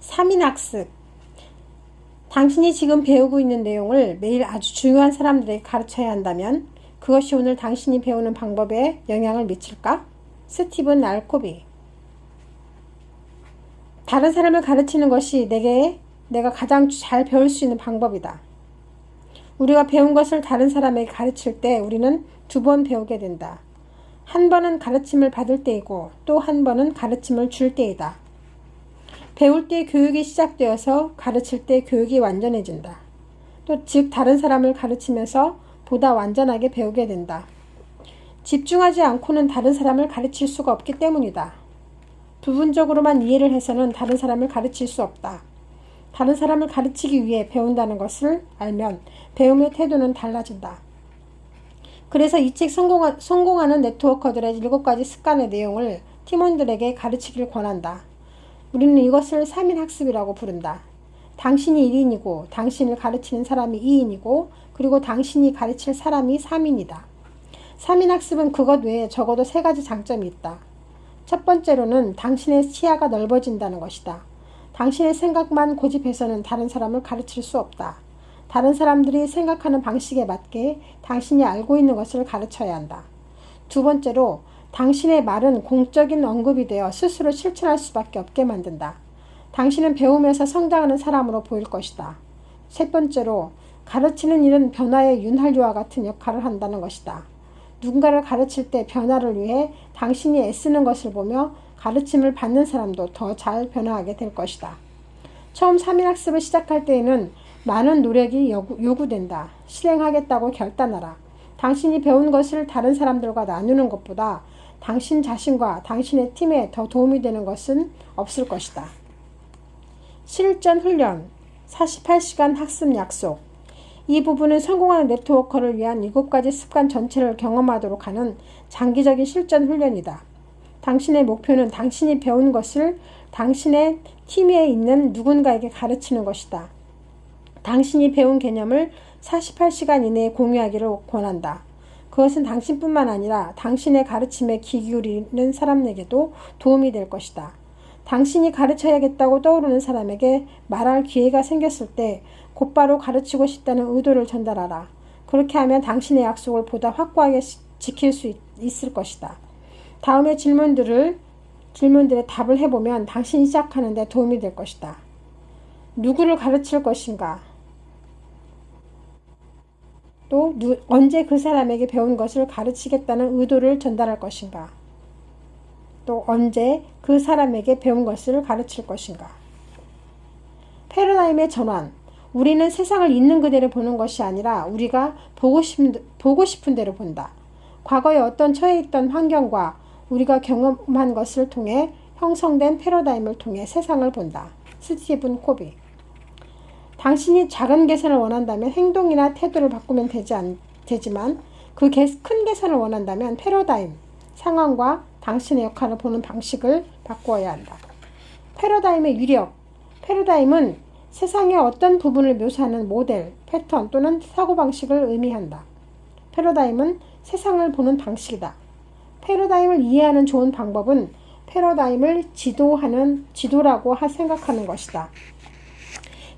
3인학습. 당신이 지금 배우고 있는 내용을 매일 아주 중요한 사람들에게 가르쳐야 한다면 그것이 오늘 당신이 배우는 방법에 영향을 미칠까? 스티븐 알 코비. 다른 사람을 가르치는 것이 내가 가장 잘 배울 수 있는 방법이다. 우리가 배운 것을 다른 사람에게 가르칠 때 우리는 2번 배우게 된다. 한 번은 가르침을 받을 때이고 또 한 번은 가르침을 줄 때이다. 배울 때 교육이 시작되어서 가르칠 때 교육이 완전해진다. 또 즉 다른 사람을 가르치면서 보다 완전하게 배우게 된다. 집중하지 않고는 다른 사람을 가르칠 수가 없기 때문이다. 부분적으로만 이해를 해서는 다른 사람을 가르칠 수 없다. 다른 사람을 가르치기 위해 배운다는 것을 알면 배움의 태도는 달라진다. 그래서 이 책 성공하는 네트워커들의 7가지 습관의 내용을 팀원들에게 가르치길 권한다. 우리는 이것을 3인 학습이라고 부른다. 당신이 1인이고 당신을 가르치는 사람이 2인이고 그리고 당신이 가르칠 사람이 3인이다. 3인 학습은 그것 외에 적어도 3가지 장점이 있다. 첫 번째로는 당신의 시야가 넓어진다는 것이다. 당신의 생각만 고집해서는 다른 사람을 가르칠 수 없다. 다른 사람들이 생각하는 방식에 맞게 당신이 알고 있는 것을 가르쳐야 한다. 두 번째로 당신의 말은 공적인 언급이 되어 스스로 실천할 수밖에 없게 만든다. 당신은 배우면서 성장하는 사람으로 보일 것이다. 세 번째로 가르치는 일은 변화의 윤활유와 같은 역할을 한다는 것이다. 누군가를 가르칠 때 변화를 위해 당신이 애쓰는 것을 보며 가르침을 받는 사람도 더 잘 변화하게 될 것이다. 처음 3인 학습을 시작할 때에는 많은 노력이 요구된다. 실행하겠다고 결단하라. 당신이 배운 것을 다른 사람들과 나누는 것보다 당신 자신과 당신의 팀에 더 도움이 되는 것은 없을 것이다. 실전 훈련 48시간 학습 약속. 이 부분은 성공하는 네트워커를 위한 7가지 습관 전체를 경험하도록 하는 장기적인 실전 훈련이다. 당신의 목표는 당신이 배운 것을 당신의 팀에 있는 누군가에게 가르치는 것이다. 당신이 배운 개념을 48시간 이내에 공유하기를 권한다. 그것은 당신뿐만 아니라 당신의 가르침에 귀 기울이는 사람에게도 도움이 될 것이다. 당신이 가르쳐야겠다고 떠오르는 사람에게 말할 기회가 생겼을 때 곧바로 가르치고 싶다는 의도를 전달하라. 그렇게 하면 당신의 약속을 보다 확고하게 지킬 수 있을 것이다. 다음의 질문들의 답을 해보면 당신이 시작하는 데 도움이 될 것이다. 누구를 가르칠 것인가? 또 언제 그 사람에게 배운 것을 가르치겠다는 의도를 전달할 것인가? 또 언제 그 사람에게 배운 것을 가르칠 것인가? 패러다임의 전환. 우리는 세상을 있는 그대로 보는 것이 아니라 우리가 보고 싶은 대로 본다. 과거에 어떤 처해 있던 환경과 우리가 경험한 것을 통해 형성된 패러다임을 통해 세상을 본다. 스티븐 코비. 당신이 작은 개선을 원한다면 행동이나 태도를 바꾸면 되지만 그 큰 개선을 원한다면 패러다임, 상황과 당신의 역할을 보는 방식을 바꾸어야 한다. 패러다임의 유력. 패러다임은 세상의 어떤 부분을 묘사하는 모델, 패턴 또는 사고방식을 의미한다. 패러다임은 세상을 보는 방식이다. 패러다임을 이해하는 좋은 방법은 패러다임을 지도라고 생각하는 것이다.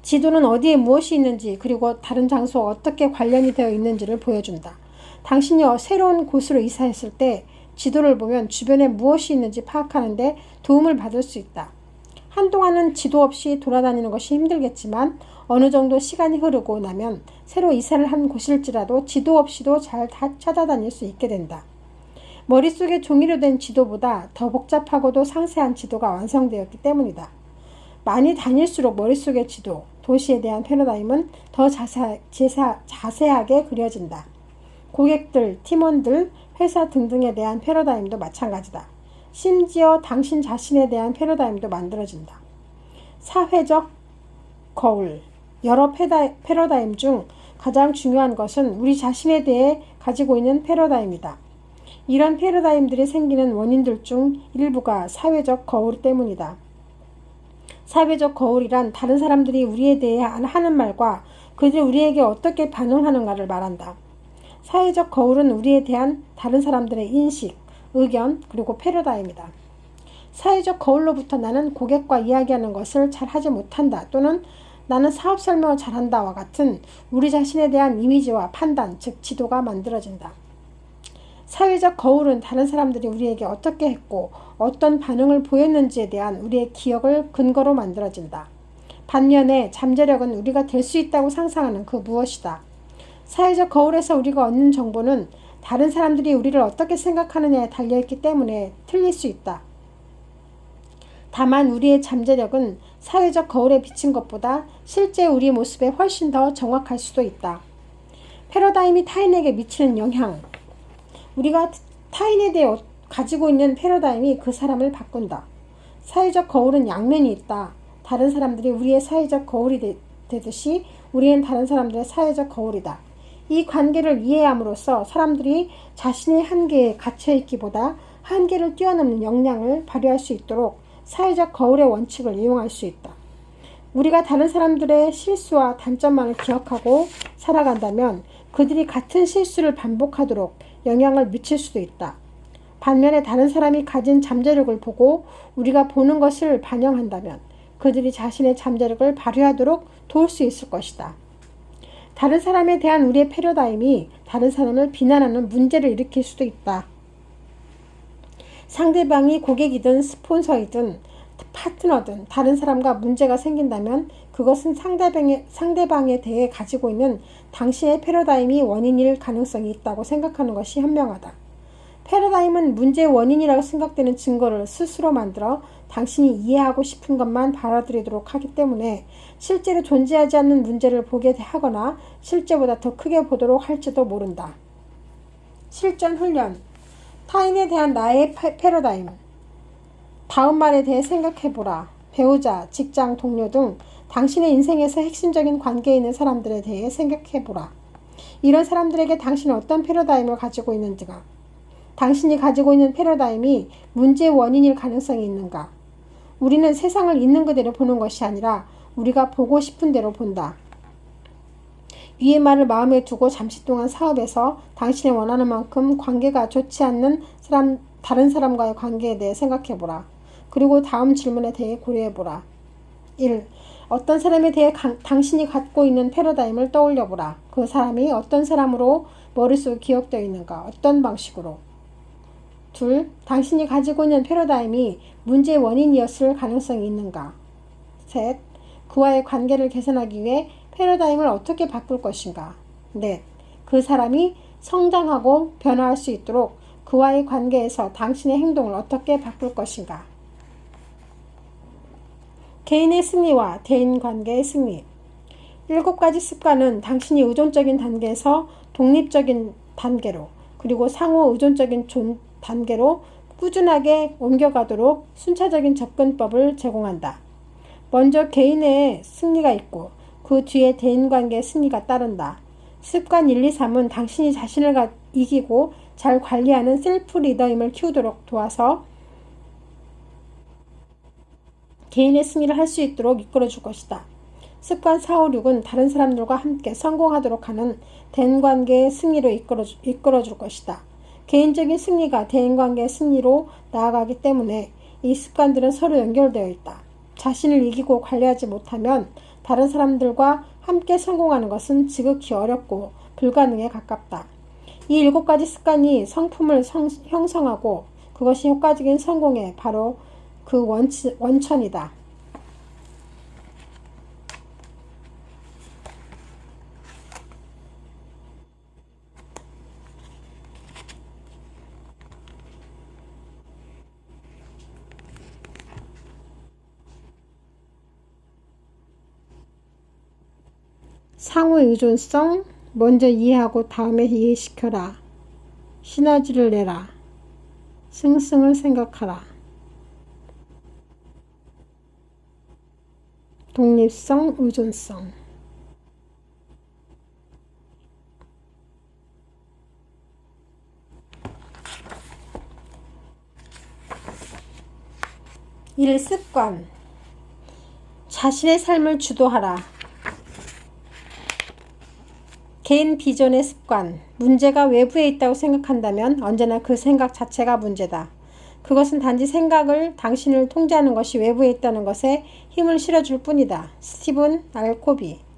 지도는 어디에 무엇이 있는지 그리고 다른 장소와 어떻게 관련이 되어 있는지를 보여준다. 당신이 새로운 곳으로 이사했을 때 지도를 보면 주변에 무엇이 있는지 파악하는 데 도움을 받을 수 있다. 한동안은 지도 없이 돌아다니는 것이 힘들겠지만 어느 정도 시간이 흐르고 나면 새로 이사를 한 곳일지라도 지도 없이도 잘 찾아다닐 수 있게 된다. 머릿속에 종이로 된 지도보다 더 복잡하고도 상세한 지도가 완성되었기 때문이다. 많이 다닐수록 머릿속의 지도, 도시에 대한 패러다임은 더 자세하게 그려진다. 고객들, 팀원들, 회사 등등에 대한 패러다임도 마찬가지다. 심지어 당신 자신에 대한 패러다임도 만들어진다. 사회적 거울. 여러 패러다임 중 가장 중요한 것은 우리 자신에 대해 가지고 있는 패러다임이다. 이런 패러다임들이 생기는 원인들 중 일부가 사회적 거울 때문이다. 사회적 거울이란 다른 사람들이 우리에 대해 하는 말과 그들이 우리에게 어떻게 반응하는가를 말한다. 사회적 거울은 우리에 대한 다른 사람들의 인식, 의견, 그리고 패러다임이다. 사회적 거울로부터 나는 고객과 이야기하는 것을 잘 하지 못한다 또는 나는 사업 설명을 잘한다와 같은 우리 자신에 대한 이미지와 판단, 즉 지도가 만들어진다. 사회적 거울은 다른 사람들이 우리에게 어떻게 했고 어떤 반응을 보였는지에 대한 우리의 기억을 근거로 만들어진다. 반면에 잠재력은 우리가 될 수 있다고 상상하는 그 무엇이다. 사회적 거울에서 우리가 얻는 정보는 다른 사람들이 우리를 어떻게 생각하느냐에 달려있기 때문에 틀릴 수 있다. 다만 우리의 잠재력은 사회적 거울에 비친 것보다 실제 우리 모습에 훨씬 더 정확할 수도 있다. 패러다임이 타인에게 미치는 영향. 우리가 타인에 대해 가지고 있는 패러다임이 그 사람을 바꾼다. 사회적 거울은 양면이 있다. 다른 사람들이 우리의 사회적 거울이 되듯이 우리는 다른 사람들의 사회적 거울이다. 이 관계를 이해함으로써 사람들이 자신의 한계에 갇혀있기보다 한계를 뛰어넘는 역량을 발휘할 수 있도록 사회적 거울의 원칙을 이용할 수 있다. 우리가 다른 사람들의 실수와 단점만을 기억하고 살아간다면 그들이 같은 실수를 반복하도록 영향을 미칠 수도 있다. 반면에 다른 사람이 가진 잠재력을 보고 우리가 보는 것을 반영한다면 그들이 자신의 잠재력을 발휘하도록 도울 수 있을 것이다. 다른 사람에 대한 우리의 패러다임이 다른 사람을 비난하는 문제를 일으킬 수도 있다. 상대방이 고객이든 스폰서이든 파트너든 다른 사람과 문제가 생긴다면 그것은 상대방에 대해 가지고 있는 당신의 패러다임이 원인일 가능성이 있다고 생각하는 것이 현명하다. 패러다임은 문제의 원인이라고 생각되는 증거를 스스로 만들어 당신이 이해하고 싶은 것만 받아들이도록 하기 때문에 실제로 존재하지 않는 문제를 보게 하거나 실제보다 더 크게 보도록 할지도 모른다. 실전 훈련. 타인에 대한 나의 패러다임. 다음 말에 대해 생각해보라. 배우자, 직장 동료 등 당신의 인생에서 핵심적인 관계에 있는 사람들에 대해 생각해보라. 이런 사람들에게 당신은 어떤 패러다임을 가지고 있는지가, 당신이 가지고 있는 패러다임이 문제의 원인일 가능성이 있는가? 우리는 세상을 있는 그대로 보는 것이 아니라 우리가 보고 싶은 대로 본다. 위의 말을 마음에 두고 잠시 동안 사업에서 당신이 원하는 만큼 관계가 좋지 않는 다른 사람과의 관계에 대해 생각해보라. 그리고 다음 질문에 대해 고려해보라. 1. 어떤 사람에 대해 당신이 갖고 있는 패러다임을 떠올려보라. 그 사람이 어떤 사람으로 머릿속에 기억되어 있는가? 어떤 방식으로? 2. 당신이 가지고 있는 패러다임이 문제의 원인이었을 가능성이 있는가? 3. 그와의 관계를 개선하기 위해 패러다임을 어떻게 바꿀 것인가? 4. 그 사람이 성장하고 변화할 수 있도록 그와의 관계에서 당신의 행동을 어떻게 바꿀 것인가? 개인의 승리와 대인관계의 승리. 7가지 습관은 당신이 의존적인 단계에서 독립적인 단계로 그리고 상호 의존적인 단계로 꾸준하게 옮겨가도록 순차적인 접근법을 제공한다. 먼저 개인의 승리가 있고 그 뒤에 대인관계의 승리가 따른다. 습관 1, 2, 3은 당신이 자신을 이기고 잘 관리하는 셀프 리더임을 키우도록 도와서 개인의 승리를 할 수 있도록 이끌어줄 것이다. 습관 4, 5, 6은 다른 사람들과 함께 성공하도록 하는 대인관계의 승리로 이끌어줄 것이다. 개인적인 승리가 대인관계의 승리로 나아가기 때문에 이 습관들은 서로 연결되어 있다. 자신을 이기고 관리하지 못하면 다른 사람들과 함께 성공하는 것은 지극히 어렵고 불가능에 가깝다. 이 7가지 습관이 성품을 형성하고 그것이 효과적인 성공의 바로 그 원천이다. 상호 의존성, 먼저 이해하고 다음에 이해시켜라. 시너지를 내라. 승승을 생각하라. 독립성, 의존성. 일 습관. 자신의 삶을 주도하라. 개인 비전의 습관. 문제가 외부에 있다고 생각한다면 언제나 그 생각 자체가 문제다. 그것은 단지 생각을 당신을 통제하는 것이 외부에 있다는 것에 힘을 실어줄 뿐이다. 스티븐 알코비